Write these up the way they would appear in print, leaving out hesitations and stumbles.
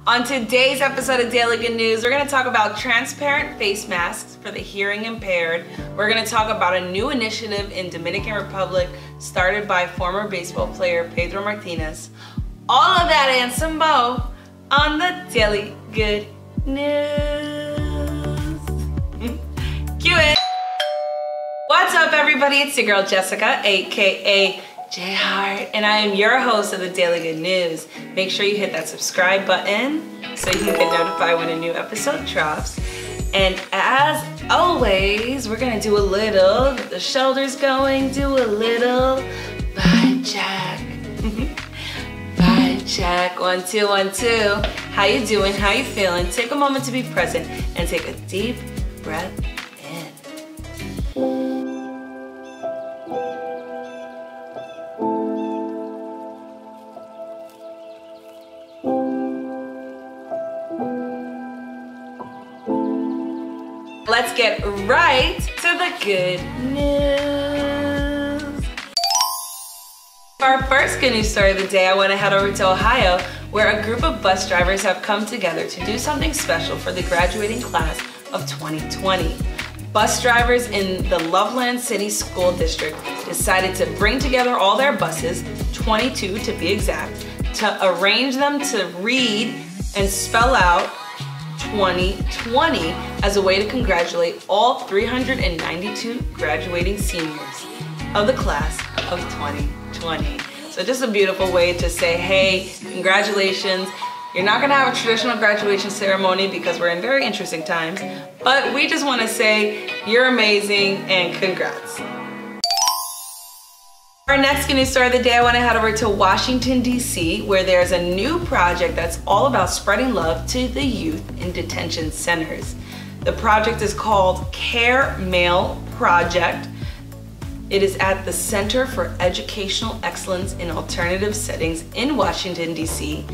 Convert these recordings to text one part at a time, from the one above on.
On today's episode of Daily Good News, we're going to talk about transparent face masks for the hearing impaired. We're going to talk about a new initiative in Dominican Republic started by former baseball player Pedro Martinez. All of that and some more on the Daily Good News. Cue it! What's up, everybody? It's your girl Jessica, aka J Heart, and I am your host of the Daily Good News. Make sure you hit that subscribe button so you can get notified when a new episode drops. And as always, we're gonna do a little, get the shoulders going, do a little vibe check. Vibe check, 1, 2, 1, 2. How you doing? How you feeling? Take a moment to be present and take a deep breath in. Let's get right to the good news. For our first good news story of the day, I want to head over to Ohio, where a group of bus drivers have come together to do something special for the graduating class of 2020. Bus drivers in the Loveland City School District decided to bring together all their buses, 22 to be exact, to arrange them to read and spell out 2020 as a way to congratulate all 392 graduating seniors of the class of 2020. So just a beautiful way to say, hey, congratulations. You're not gonna have a traditional graduation ceremony because we're in very interesting times, but we just wanna say you're amazing and congrats. Our next good news story of the day, I want to head over to Washington, D.C., where there's a new project that's all about spreading love to the youth in detention centers. The project is called Care Mail Project. It is at the Center for Educational Excellence in Alternative Settings in Washington, D.C.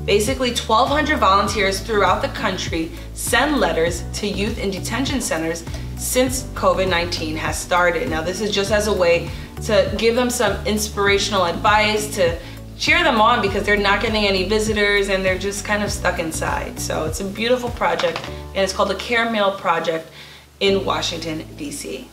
Basically, 1,200 volunteers throughout the country send letters to youth in detention centers since COVID-19 has started. Now, this is just as a way to give them some inspirational advice, to cheer them on because they're not getting any visitors and they're just kind of stuck inside. So it's a beautiful project, and it's called the Care Mail Project in Washington, D.C.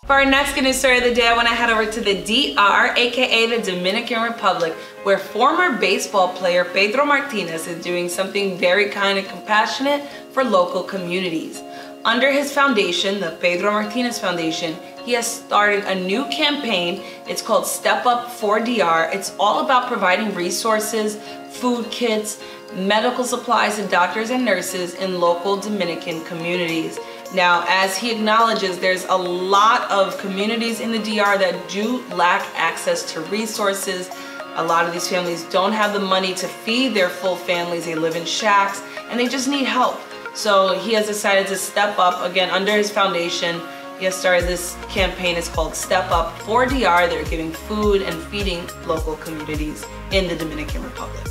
For our next good news story of the day, I want to head over to the DR, aka the Dominican Republic, where former baseball player Pedro Martinez is doing something very kind and compassionate for local communities. Under his foundation, the Pedro Martinez Foundation, he has started a new campaign. It's called Step Up for DR. It's all about providing resources, food kits, medical supplies, and doctors and nurses in local Dominican communities. Now, as he acknowledges, there's a lot of communities in the DR that do lack access to resources. A lot of these families don't have the money to feed their full families. They live in shacks and they just need help. So he has decided to step up, again, under his foundation. He has started this campaign. It's called Step Up for DR. They're giving food and feeding local communities in the Dominican Republic.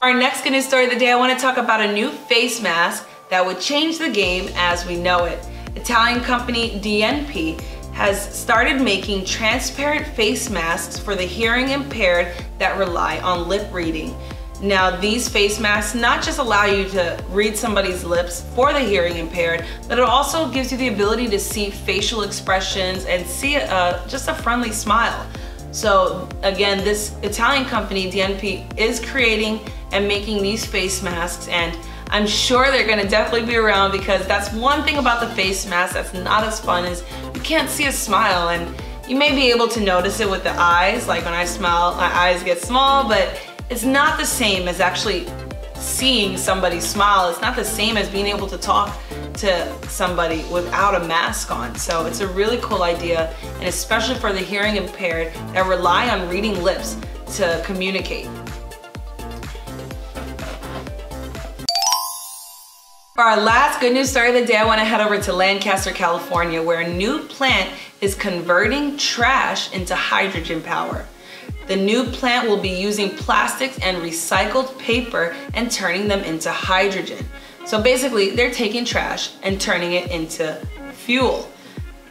Our next good news story of the day, I want to talk about a new face mask that would change the game as we know it. Italian company DNP has started making transparent face masks for the hearing impaired that rely on lip reading. Now, these face masks not just allow you to read somebody's lips for the hearing impaired, but it also gives you the ability to see facial expressions and see just a friendly smile. So again, this Italian company, DNP, is creating and making these face masks, and I'm sure they're gonna definitely be around because that's one thing about the face mask that's not as fun is you can't see a smile, and you may be able to notice it with the eyes. Like when I smile, my eyes get small, but it's not the same as actually seeing somebody smile. It's not the same as being able to talk to somebody without a mask on. So it's a really cool idea, and especially for the hearing impaired that rely on reading lips to communicate. For our last good news story of the day, I want to head over to Lancaster, California, where a new plant is converting trash into hydrogen power. The new plant will be using plastics and recycled paper and turning them into hydrogen. So basically, they're taking trash and turning it into fuel.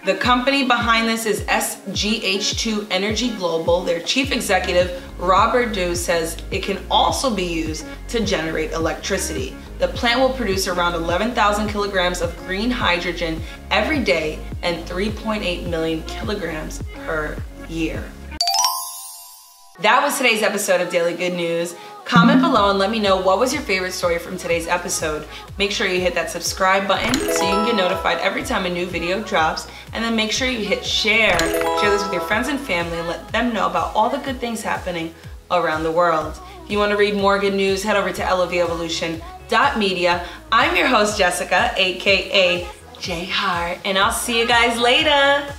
The company behind this is SGH2 Energy Global. Their chief executive, Robert Dew, says it can also be used to generate electricity. The plant will produce around 11,000 kilograms of green hydrogen every day and 3.8 million kilograms per year. That was today's episode of Daily Good News. Comment below and let me know what was your favorite story from today's episode. Make sure you hit that subscribe button so you can get notified every time a new video drops. And then make sure you hit share. Share this with your friends and family and let them know about all the good things happening around the world. If you want to read more good news, head over to LovEvolution.media. I'm your host, Jessica, aka J Hart, and I'll see you guys later.